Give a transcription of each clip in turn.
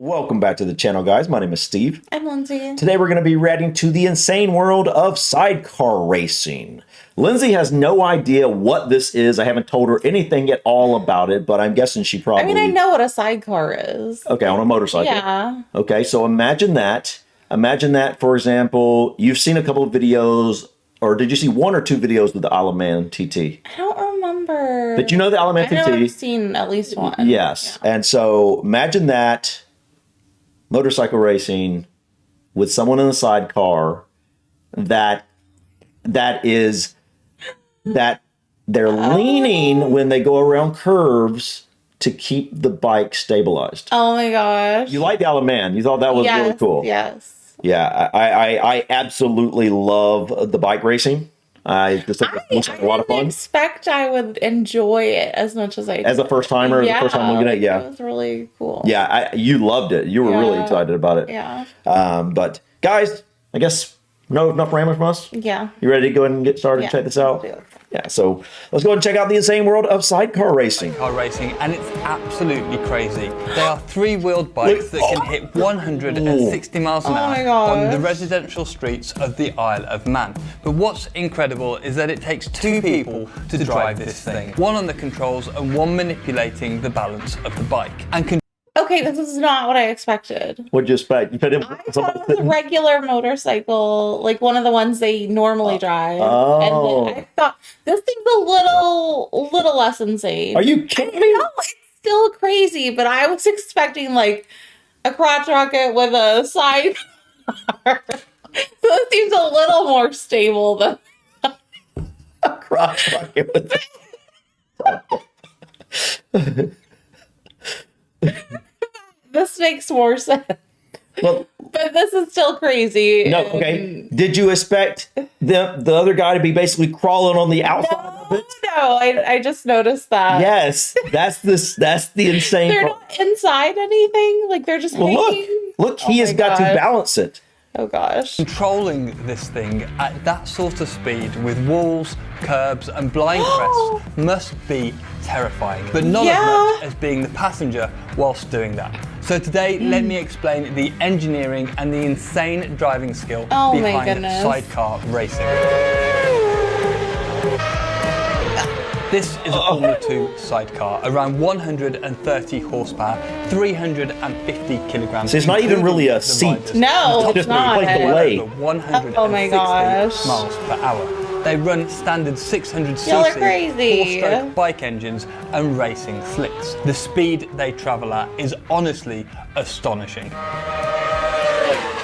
Welcome back to the channel, guys. My name is Steve. I'm Lindsay. Today we're going to be reacting to the insane world of sidecar racing. Lindsay has no idea what this is. I haven't told her anything at all about it, but I'm guessing she probably... I mean, I know what a sidecar is. Okay, on a motorcycle. Yeah. Okay, so imagine that. Imagine that, for example, you've seen a couple of videos, or did you see one or two videos with the Isle of Man TT? I don't remember. But you know the Isle of Man TT? I know I've seen at least one. Yes. Yeah. And so imagine that. Motorcycle racing with someone in the sidecar that they're leaning when they go around curves to keep the bike stabilized. Oh my gosh. You like the Isle of Man. You thought that was really cool. Yes. Yeah, I absolutely love the bike racing. I just think it looks like a lot of fun. I didn't expect I would enjoy it as much as I did. As a first timer, the first time looking at it, yeah. It was really cool. Yeah, you loved it. You were really excited about it. Yeah. But guys, I guess enough rambling from us? Yeah. You ready to go ahead and get started and check this out? Yeah, so let's go ahead and check out the insane world of sidecar racing. Sidecar racing, and it's absolutely crazy. They are three-wheeled bikes that can hit 160 miles an hour on the residential streets of the Isle of Man. But what's incredible is that it takes two people to drive this thing. One on the controls and one manipulating the balance of the bike. And okay, this is not what I expected. What'd you expect? You I thought it was a regular motorcycle, like one of the ones they normally drive. Oh. And then I thought this thing's a little less insane. Are you kidding me? No, it's still crazy, but I was expecting like a crotch rocket with a side car. So it seems a little more stable than a crotch rocket with This makes more sense. Well, but this is still crazy. No, okay. Did you expect the other guy to be basically crawling on the outside of it? No, I just noticed that. Yes, that's the insane They're part. not inside anything? Like they're just hanging? Look, he has got to balance it. Oh gosh. Controlling this thing at that sort of speed with walls, curbs and blind crests must be terrifying, but not as much as being the passenger whilst doing that. So today, let me explain the engineering and the insane driving skill behind sidecar racing. This is a Formula 2 sidecar, around 130 horsepower, 350 kilograms. So it's not even really a seat. No, it's not. Delay. 160 miles per hour. They run standard 600cc four-stroke bike engines and racing slicks. The speed they travel at is honestly astonishing.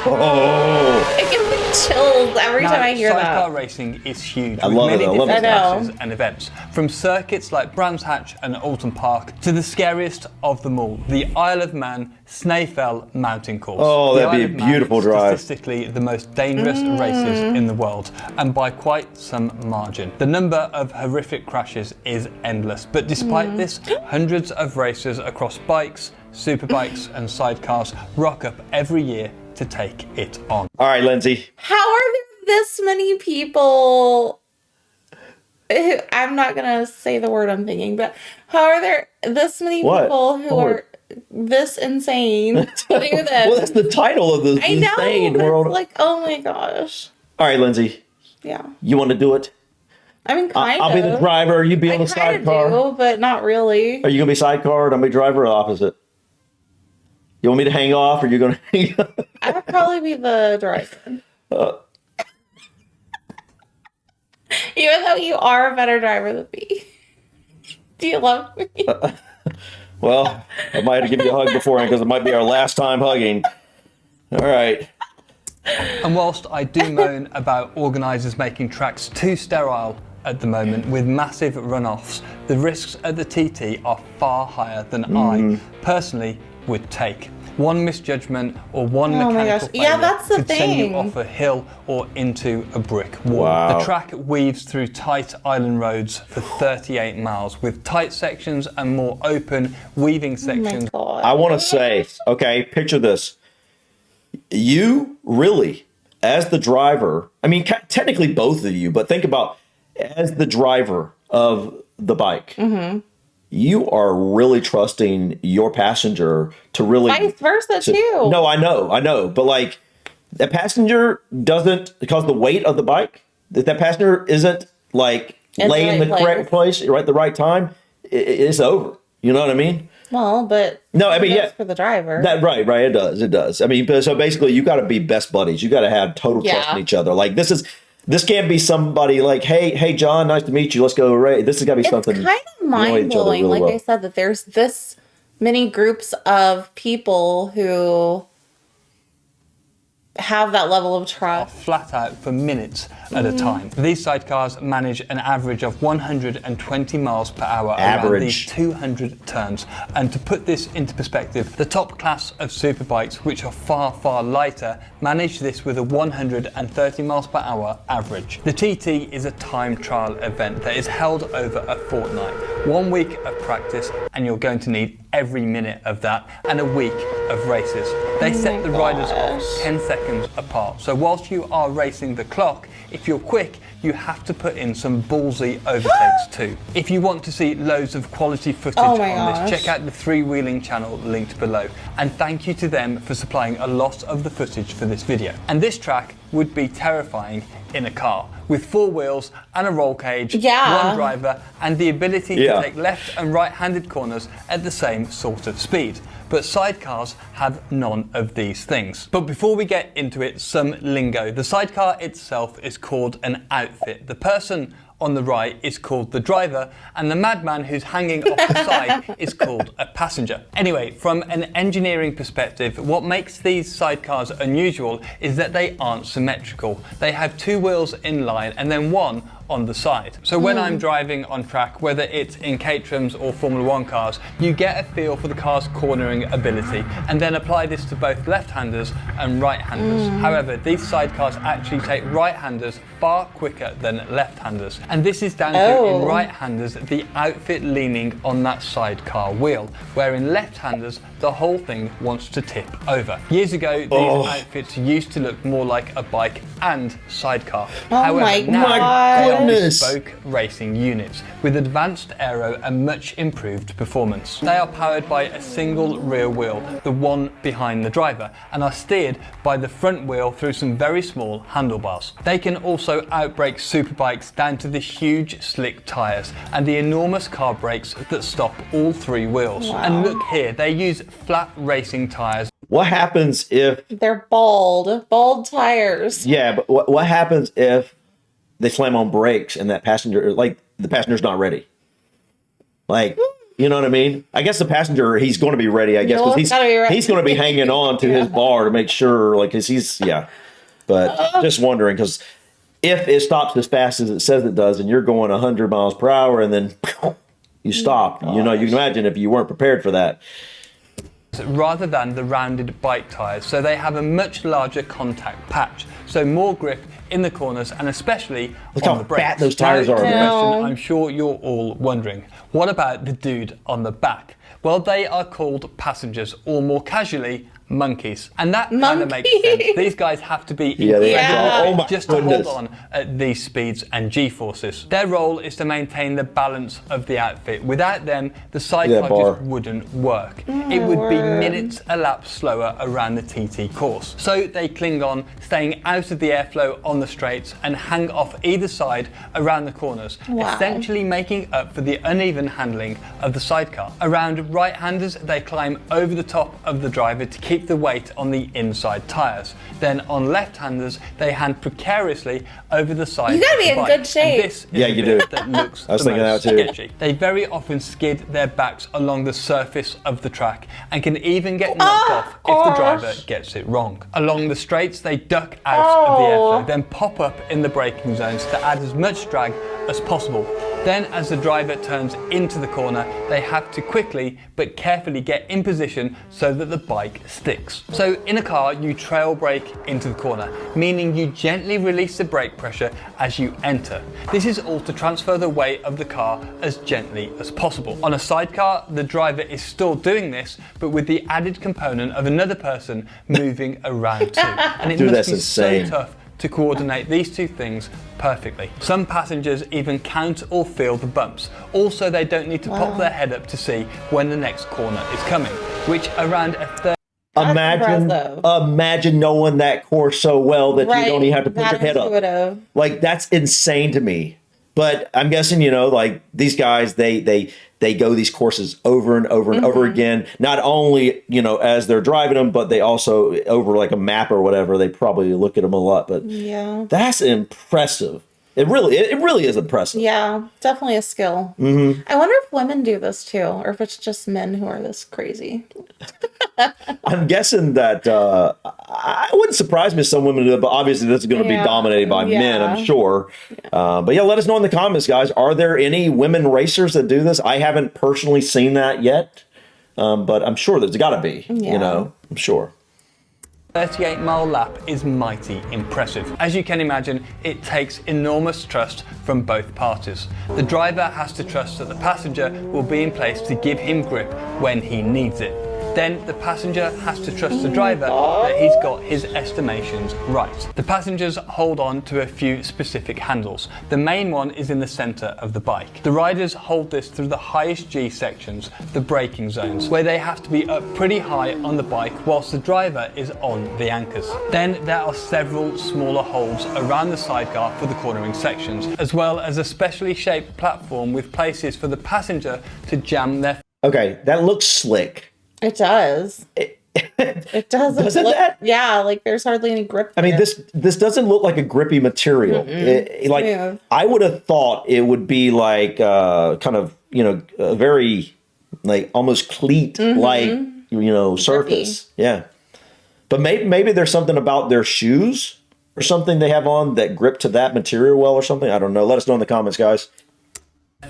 Oh. It gives me chills every time I hear that. Sidecar racing is huge with many different classes and events, from circuits like Brands Hatch and Alton Park to the scariest of them all, the Isle of Man Snaefell Mountain Course. Oh, that'd be a beautiful drive. Statistically the most dangerous races in the world, and by quite some margin. The number of horrific crashes is endless, but despite this, hundreds of racers across bikes, superbikes and sidecars rock up every year to take it on. All right, Lindsay. How are there this many people? I'm not gonna say the word I'm thinking, but how are there this many people who are this insane to do this? Well, that's the title of the insane world. It's like, oh my gosh. All right, Lindsay. Yeah. You want to do it? I mean, kind of. I'll be the driver. You be on the sidecar. Do, but not really. Are you gonna be sidecar? I'm gonna be driver or opposite? You want me to hang off, or you're gonna hang off? I would probably be the driver. Even though you are a better driver than me. Do you love me? Well, I might have to give you a hug beforehand because it might be our last time hugging. All right. And whilst I do moan about organisers making tracks too sterile at the moment with massive runoffs, the risks at the TT are far higher than I personally would take. One misjudgment or one mechanical failure could send you off a hill or into a brick wall. Wow. The track weaves through tight island roads for 38 miles with tight sections and more open weaving sections. I want to say, okay, picture this. You really, as the driver, I mean, technically both of you, but think about as the driver of the bike. you are really trusting your passenger to really vice versa too. No, I know, but like the passenger doesn't, because the weight of the bike, that passenger isn't like laying the correct place, right, the right time, it's over. You know what I mean? Well, but no, I mean, for the driver. That right, it does. I mean, so basically, you got to be best buddies. You got to have total trust in each other. Like this can't be somebody like, hey, John, nice to meet you. Let's go. Right, this has got to be something. It's kind of mind blowing, really like I said, that there's this many groups of people who have that level of trust. Flat out for minutes at a time. These sidecars manage an average of 120 miles per hour around these 200 turns. And to put this into perspective, the top class of superbikes, which are far, far lighter, manage this with a 130 miles per hour average. The TT is a time trial event that is held over a fortnight. 1 week of practice, and you're going to need every minute of that, and a week of races. They set the riders off 10 seconds apart. So whilst you are racing the clock, if you're quick, you have to put in some ballsy overtakes too. If you want to see loads of quality footage on this, check out the Freewheeling channel linked below. And thank you to them for supplying a lot of the footage for this video. And this track would be terrifying in a car, with 4 wheels and a roll cage, one driver, and the ability to take left and right-handed corners at the same sort of speed. But sidecars have none of these things. But before we get into it, some lingo. The sidecar itself is called an outfit. The person on the right is called the driver, and the madman who's hanging off the side is called a passenger. Anyway, from an engineering perspective, what makes these sidecars unusual is that they aren't symmetrical. They have 2 wheels in line and then 1 on the side. So when I'm driving on track, whether it's in Caterhams or Formula 1 cars, you get a feel for the car's cornering ability and then apply this to both left-handers and right-handers. However, these sidecars actually take right-handers far quicker than left-handers. And this is down to, in right-handers, the outfit leaning on that sidecar wheel, where in left-handers, the whole thing wants to tip over. Years ago, these outfits used to look more like a bike and sidecar. However, now they are bespoke racing units with advanced aero and much improved performance. They are powered by a single rear wheel, the one behind the driver, and are steered by the front wheel through some very small handlebars. They can also outbrake superbikes down to the huge slick tyres and the enormous car brakes that stop all 3 wheels. And look here, they use flat racing tyres. What happens if they're bald tires? Yeah, but what happens if they slam on brakes and that passenger, like the passenger's not ready? Like, you know what I mean? I guess the passenger, he's going to be ready, I guess, because he's going to be hanging on to his bar to make sure, like, because he's, But just wondering, because if it stops as fast as it says it does and you're going 100 miles per hour and then you stop, you know, you can imagine if you weren't prepared for that. Rather than the rounded bike tyres, so they have a much larger contact patch, so more grip in the corners and especially on the brakes. Look how fat those tires are. Question I'm sure you're all wondering, what about the dude on the back? Well, they are called passengers, or more casually, monkeys. And that kind of makes sense. These guys have to be incredible just to hold on at these speeds and G-forces. Their role is to maintain the balance of the outfit. Without them, the sidecar just wouldn't work. It would be minutes a lap slower around the TT course. So they cling on, staying out of the airflow on the straights and hang off either side around the corners, essentially making up for the uneven handling of the sidecar. Around right-handers, they climb over the top of the driver to keep the weight on the inside tyres. Then on left-handers, they hand precariously over the side. You gotta be in good shape. This is you do. That looks I was thinking that too. sketchy. They very often skid their backs along the surface of the track and can even get knocked off if the driver gets it wrong. Along the straights, they duck out of the airflow, then pop up in the braking zones to add as much drag as possible. Then, as the driver turns into the corner, they have to quickly but carefully get in position so that the bike sticks. So in a car, you trail brake into the corner, meaning you gently release the brake pressure as you enter. This is all to transfer the weight of the car as gently as possible. On a sidecar, the driver is still doing this, but with the added component of another person moving around too. And it must be so tough to coordinate these two things perfectly. Some passengers even count or feel the bumps. Also, they don't need to pop their head up to see when the next corner is coming, which around a third. Imagine knowing that course so well that you don't even have to put your head up. Like, that's insane to me. But I'm guessing, like these guys, they go these courses over and over and over again. Not only, as they're driving them, but they also over like a map or whatever. They probably look at them a lot. But yeah, that's impressive. It really is impressive. Yeah, definitely a skill. I wonder if women do this too, or if it's just men who are this crazy. I'm guessing that I wouldn't surprise me if some women do it, but obviously this is going to be dominated by men, I'm sure. But yeah, let us know in the comments, guys. Are there any women racers that do this? I haven't personally seen that yet, but I'm sure there's got to be. I'm sure. 38-mile lap is mighty impressive. As you can imagine, it takes enormous trust from both parties. The driver has to trust that the passenger will be in place to give him grip when he needs it. Then the passenger has to trust the driver that he's got his estimations right. The passengers hold on to a few specific handles. The main one is in the center of the bike. The riders hold this through the highest G sections, the braking zones, where they have to be up pretty high on the bike whilst the driver is on the anchors. Then there are several smaller holds around the sidecar for the cornering sections, as well as a specially shaped platform with places for the passenger to jam their... Okay, that looks slick. It does. It does. Doesn't that? Yeah, like there's hardly any grip. I mean, this doesn't look like a grippy material. I would have thought it would be like kind of a very like almost cleat like surface. Grippy. Yeah, but maybe there's something about their shoes or something they have on that grip to that material well or something. I don't know. Let us know in the comments, guys.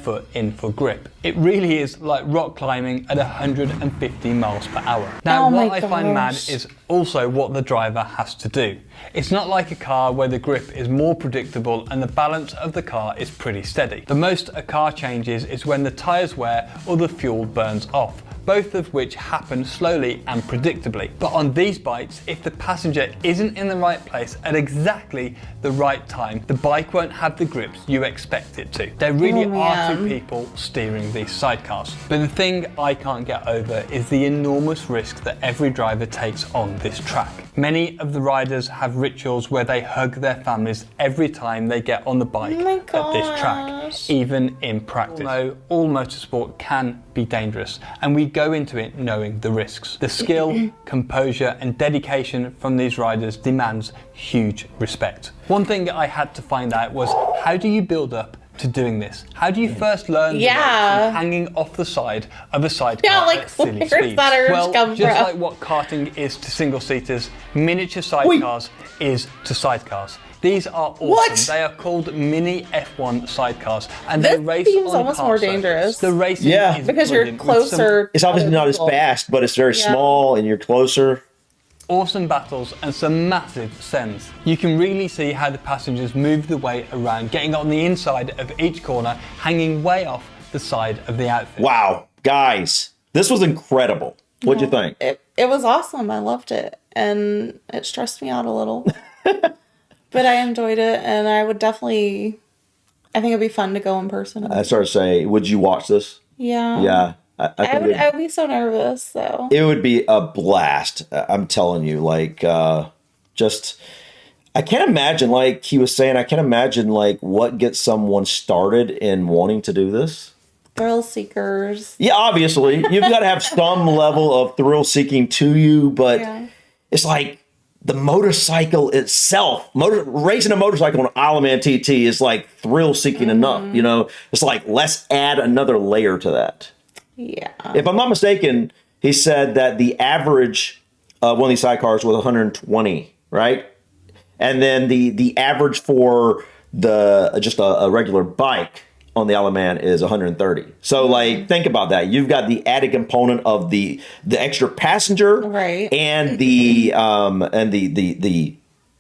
Foot in for grip. It really is like rock climbing at 150 miles per hour. Now, what I find mad is also what the driver has to do. It's not like a car where the grip is more predictable and the balance of the car is pretty steady. The most a car changes is when the tyres wear or the fuel burns off, both of which happen slowly and predictably. But on these bikes, if the passenger isn't in the right place at exactly the right time, the bike won't have the grips you expect it to. There really are two people steering these sidecars. But the thing I can't get over is the enormous risk that every driver takes on this track. Many of the riders have rituals where they hug their families every time they get on the bike at this track, even in practice. No, all motorsport can be dangerous, and we go into it knowing the risks. The skill, composure, and dedication from these riders demands huge respect. One thing I had to find out was, how do you build up to doing this? How do you first learn the ropes from hanging off the side of a sidecar at silly speeds? Well, just like what karting is to single-seaters, miniature sidecars is to sidecars. These are awesome. What? They are called mini F1 sidecars, and they race on almost more dangerous. The racing is because you're closer. It's obviously not as fast, but it's very small, and you're closer. Awesome battles and some massive sends. You can really see how the passengers move the way around, getting on the inside of each corner, hanging way off the side of the outfit. Wow, guys, this was incredible. What'd you think? It was awesome. I loved it, and it stressed me out a little. But I enjoyed it, and I would definitely, I think it'd be fun to go in person. I started to say, would you watch this? Yeah. Yeah. I would be so nervous, though. It would be a blast. I'm telling you, like, I can't imagine, like he was saying, I can't imagine, like, what gets someone started in wanting to do this. Thrill seekers. Yeah, obviously. You've got to have some level of thrill seeking to you, but it's like, the motorcycle itself, racing a motorcycle on Isle of Man TT is like thrill-seeking enough, It's like, let's add another layer to that. Yeah. If I'm not mistaken, he said that the average of one of these sidecars was 120, right? And then the average for just a regular bike on the Isle of Man is 130. So like, think about that. You've got the added component of the extra passenger, right? And the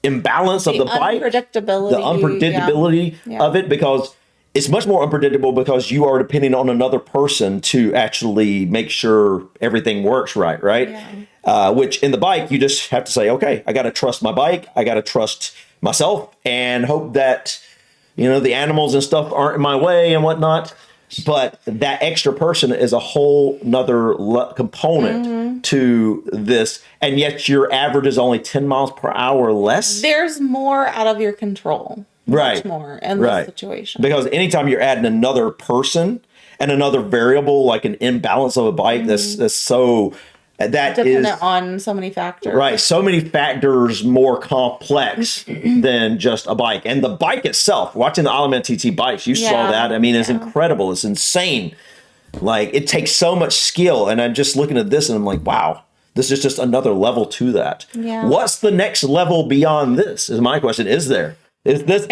imbalance of the bike, the unpredictability of it, because it's much more unpredictable because you are depending on another person to actually make sure everything works right? Yeah. Which in the bike, you just have to say, okay, I got to trust my bike. I got to trust myself and hope that, the animals and stuff aren't in my way and whatnot. But that extra person is a whole nother component to this. And yet your average is only 10 miles per hour less. There's more out of your control. Right. Much more in this situation. Because anytime you're adding another person and another variable, like an imbalance of a bike, that's so... That dependent is on so many factors. Right. So many factors more complex than just a bike. And the bike itself, watching the Element TT bikes, you saw that. I mean, it's incredible. It's insane. Like, it takes so much skill. And I'm just looking at this and I'm like, wow, this is just another level to that. Yeah. What's the next level beyond this is my question. Is there? Is this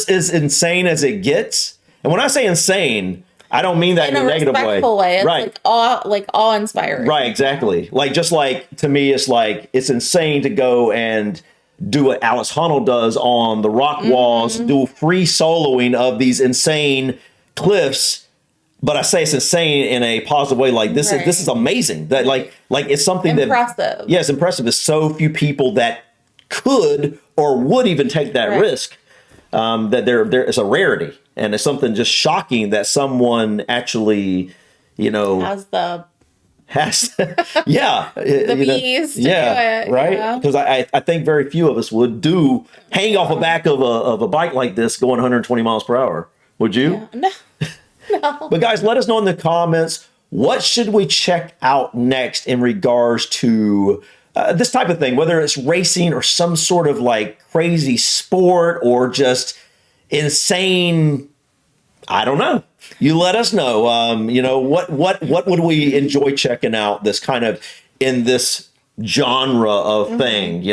as insane as it gets? And when I say insane, I don't mean that in a negative way. It's right. like awe-inspiring. Right, exactly. To me, it's insane to go and do what Alex Honnold does on the rock walls, do free soloing of these insane cliffs. But I say it's insane in a positive way. Like this is amazing. That like it's something impressive. It's impressive. There's so few people that could or would even take that risk. That there is a rarity. And it's something just shocking that someone actually, has the bees to do it. Right. Because I think very few of us would hang off the back of a bike like this going 120 miles per hour. Would you? Yeah. No. But guys, let us know in the comments, what should we check out next in regards to this type of thing, whether it's racing or some sort of like crazy sport or just insane. I don't know. You let us know. What would we enjoy checking out this kind of in this genre of thing?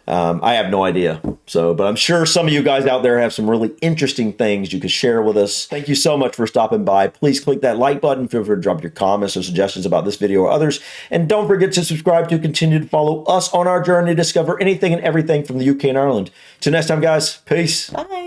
I have no idea. But I'm sure some of you guys out there have some really interesting things you could share with us. Thank you so much for stopping by. Please click that like button. Feel free to drop your comments or suggestions about this video or others. And don't forget to subscribe to continue to follow us on our journey to discover anything and everything from the UK and Ireland. Till next time, guys. Peace. Bye.